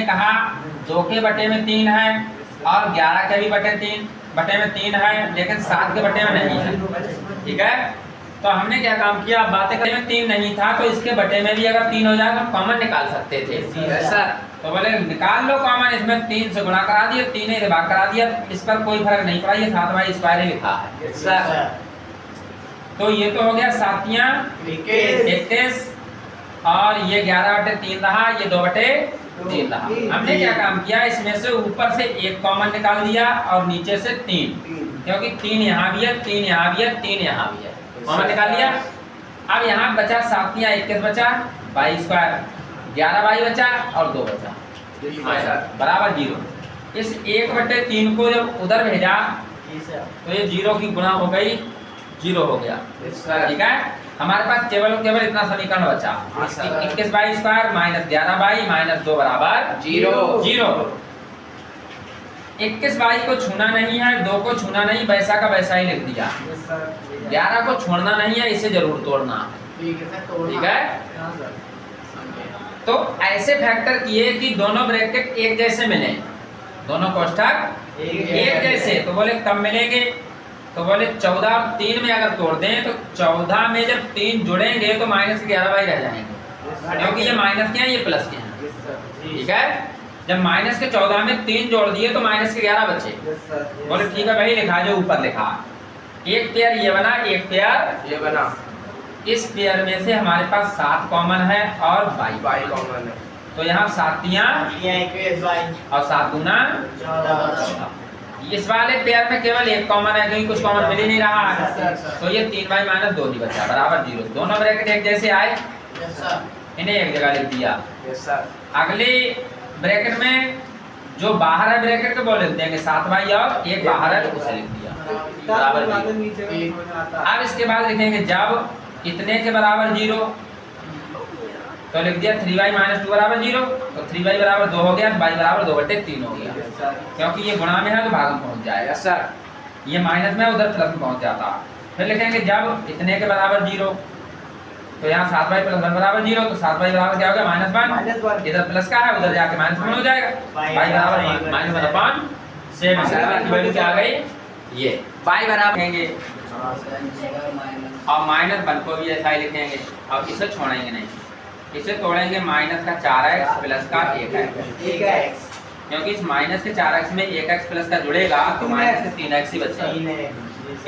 कहा 2 के बटे में 3 है और 11 के भी बटे में 3 है, लेकिन 7 के बटे में नहीं है। ठीक है, तो हमने क्या काम किया, बातें करने में 3 नहीं था तो इसके बटे में भी अगर 3 हो जाए तो कॉमन निकाल सकते थे सर। तो बोले निकाल लो कॉमन, इसमें 3 से गुणा करा दिया, 3 से भाग करा दिया, इस पर कोई फर्क नहीं पड़ा, ये 7y² ही लिखा है सर। तो ये तो हो गया 7 21 और ये 11/3 रहा, ये 2/3 रहा। हमने क्या काम किया, इसमें से ऊपर से 1 कॉमन निकाल दिया और नीचे से 3, क्योंकि 3 यहाँ भी है, 3 यहाँ भी है, 3 यहाँ भी है, कॉमन निकाल लिया। अब यहाँ बचा 7 या 21 बचा, y², 11y बचा और 2 बचा बराबर 0। इस 1/3 को जब उधर भेजा तो ये 0 की गुणा हो गई, 0 हो गया। ठीक है, हमारे पास केवल इतना समीकरण बचा, 21y² - 11y - 2 बराबर 0। 21y को छूना नहीं है, 2 को छूना नहीं, वैसा का वैसा ही लिख दिया। 11 को छोड़ना नहीं है, इसे जरूर तोड़ना है। ठीक है, तो ऐसे फैक्टर किए कि दोनों ब्रैकेट एक जैसे मिले, दोनों कोष्ठक एक जैसे। तो बोले कब मिलेंगे, तो बोले 14 और 3 में अगर तोड़ दें तो 14 में जब 3 जुड़ेंगे तो -11y रह जाएंगे, क्योंकि ये माइनस के हैं, ये प्लस के हैं। ठीक है, जब माइनस के 14 में 3 जोड़ दिए तो -11 बचे। बोले ठीक है भाई, लिखा जो ऊपर लिखा, एक पेयर ये बना, एक पेयर ये बना। इस पेयर में से हमारे पास 7 कॉमन है और y कॉमन है, तो यहाँ 7 और 7 गुना 14। इस वाले पेयर में केवल 1 कॉमन है, क्योंकि कुछ कॉमन मिल ही नहीं रहा है, तो ये 3y - 2 ही बचा बराबर 0। दोनों ब्रैकेट एक जैसे आए, इन्हें एक जगह लिख दिया। अगले ब्रैकेट में जो बाहर है ब्रैकेट को वो लिख देंगे 7y और एक बाहर है उसे लिख दिया बराबर 0। अब इसके बाद लिखेंगे जब इतने के बराबर 0 तो लिख दिया 3y - 2 बराबर 0, तो 3y बराबर 2 हो गया, y बराबर 2/3 हो गया, क्योंकि ये गुणा में है तो भाग में पहुंच जाएगा सर, ये माइनस में उधर प्लस में पहुंच जाता। फिर लिखेंगे जब इतने के बराबर 0, तो यहाँ 7y + 1 बराबर 0, तो 7y बराबर क्या हो गया -1, इधर प्लस का है उधर जाके -1 हो जाएगा, y बराबर -1/7 की वैल्यू क्या आ गई, ये y बराबर लिखेंगे और -1 को भी ऐसा ही लिखेंगे और इसे छोड़ेंगे नहीं, इसे तोड़ेंगे, माइनस का 4x प्लस का 1x, क्योंकि इस माइनस के 4x में 1x प्लस का जुड़ेगा तो माइनस के 3x ही बचेगा।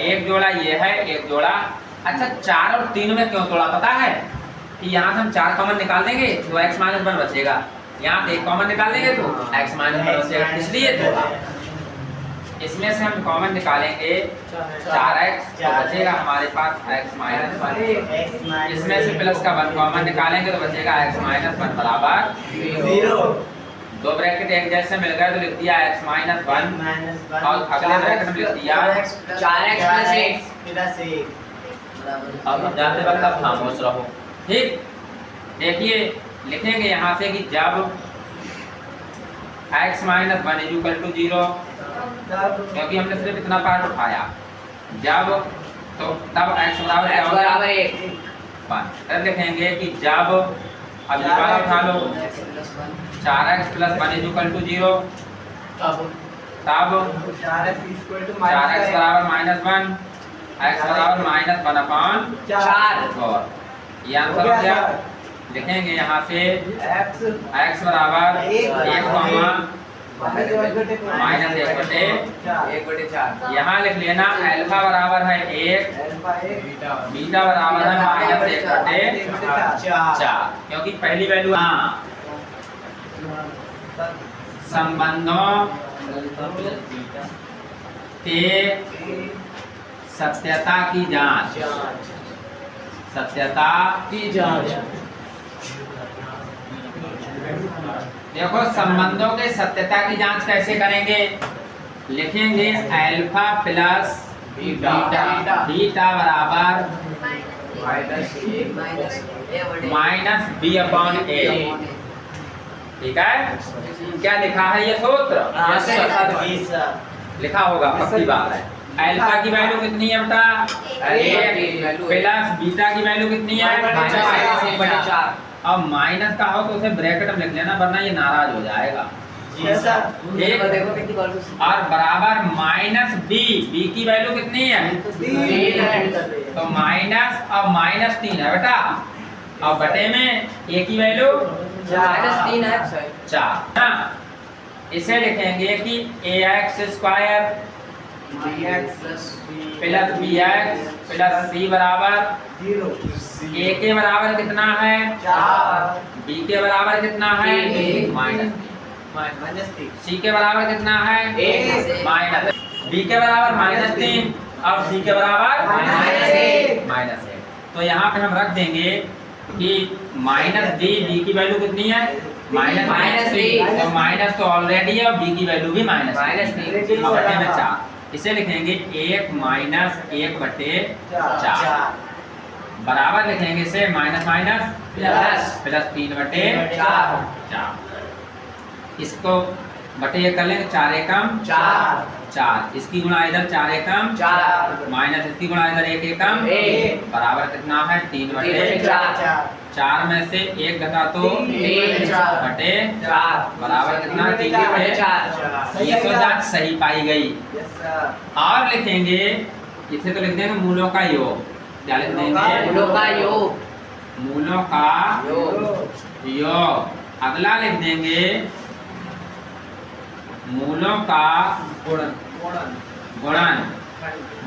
एक जोड़ा ये है, एक जोड़ा। अच्छा 4 और 3 में क्यों तोड़ा पता है, कि यहाँ से हम 4 कॉमन निकाल देंगे तो x - 1 बचेगा, यहाँ से 1 कॉमन निकाल देंगे तो x - 1 बचेगा, इसलिए तोड़ा। इसमें से हम कॉमन निकालेंगे 4x, तो बचेगा हमारे पास x - 1। इसमें से प्लस का 1 कॉमन निकालेंगे तो बचेगा x - 1 बराबर 0। 2 ब्रैकेट एक जैसे मिल गए तो लिख दिया x - 1 और अगले ब्रैकेट में लिख दिया 4x + 1। अब जाते वक्त आप खामोश रहो। ठीक, देखिए लिखेंगे यहाँ से कि जब x - 1 = 0, क्योंकि हमने सिर्फ इतना पार्ट उठाया, जब तो तब x बराबर क्या होगा 1। तब लिखेंगे कि जब, अब ये वाला उठा लो, 4x + 1 = 0, तब 4x बराबर -1, x बराबर -1/4 और ये आंसर हो गया। लिखेंगे यहाँ से x बराबर 1, -1/4। यहाँ लिख लेना अल्फा बराबर है 1, बीटा बराबर है -1/4, क्योंकि पहली वैल्यू। हाँ, संबंधों के सत्यता की जांच, सत्यता की जांच। देखो संबंधों के सत्यता की जांच कैसे करेंगे, लिखेंगे अल्फा प्लस बीटा बराबर -b/a। ठीक है, क्या लिखा है ये सूत्र, लिखा होगा, पक्की बात है। अल्फा की वैल्यू कितनी है बेटा 1 प्लस बीटा की वैल्यू कितनी है 1/4 अब माइनस का हो तो उसे ब्रैकेट में लिख लेना, वरना ये नाराज हो जाएगा। एक और बराबर माइनस बी, बी की वैल्यू कितनी है? 3। तो माइनस और माइनस 3 है बेटा, और बटे में ए की वैल्यू -3 है 4। इसे लिखेंगे कि ax² plus bx plus c बराबर 0। a के बराबर कितना है? 4। b के बराबर कितना है? -3। c के बराबर कितना है? -1। b के बराबर -3 और c के बराबर -1। तो यहाँ पे हम रख देंगे कि -b की वैल्यू कितनी है? -3। तो माइनस तो ऑलरेडी है और b की वैल्यू भी -3 और बटे में 4। इसे लिखेंगे 1 माइनस 1 बटे 4 बराबर लिखेंगे इसे माइनस माइनस प्लस 3 बटे 4। इसको बटे ये कर लेंगे, 4 एकम 4। इसकी गुणा इधर 4 एकम 4 माइनस इसकी गुणा इधर 1 एकम 1 बराबर कितना है? 3 बटे 4 में से 1 घटा तो 3 बटे 4 बराबर कितना? 3 बटे 4। ये तो जांच सही पाई गई। और लिखेंगे इसे तो लिख देंगे मूलों का योग। क्या लिख देंगे? मूलों का योग। मूलों का योग। अगला लिख देंगे मूलों का गुणन।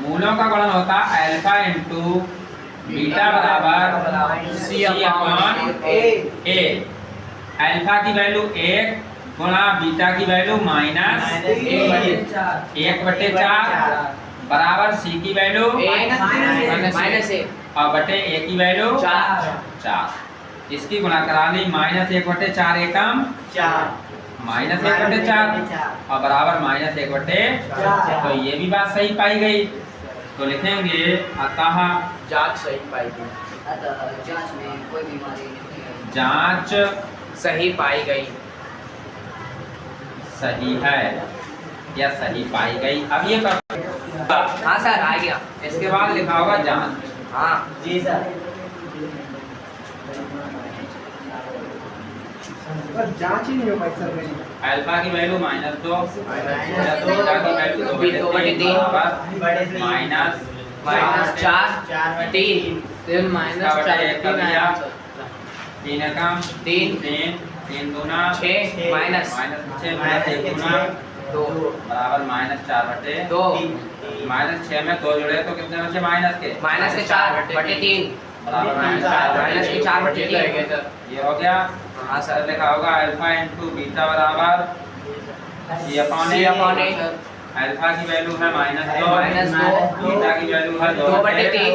मूलों का गुणन होता है अल्फा इंटू बीटा बराबर c अपॉन a। अल्फा की वैल्यू 1 गुणा बीटा की वैल्यू -1 बटे 4 बराबर c की वैल्यू -1 और बटे a की वैल्यू 4। इसकी गुणा करा ली, -1 बटे 4 एकम 4 -1 बटे 4 और बराबर -1 बटे 4। तो ये भी बात सही पाई गई। तो लिखेंगे अतः जांच सही पाई गई। अतः जांच में कोई बीमारी नहीं है। जांच सही पाई गई। सही है या सही पाई गई। अब ये हाँ सर आ गया। इसके बाद लिखा होगा जांच। हाँ जी सर। जांच ही नहीं हो पाई सर मेरी। अल्फा की वैल्यू -2 बीटा की वैल्यू 2 बटे 3 -4 3 3 एकम 3 दूना 6 माइनस 6 प्लस 1 दूना 2 बराबर -4 बटे 2 -6 में 2 जुड़े तो कितने बचे? माइनस के 4 बटे 3 बराबर -4 बटे 3। ये हो गया। हाँ सर लिखा होगा अल्फा इंटू बीटा बराबर c अपॉन a। अल्फा की वैल्यू है -2 बीटा की वैल्यू है 2 बटे 3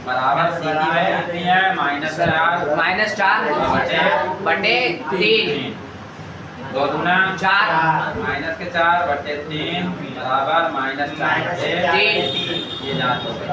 बराबर c की वैल्यू कितनी है? -4 बटे 3 2 दूना 4 -4 बटे 3 बराबर -4 बटे 3। ये जांच हो गई।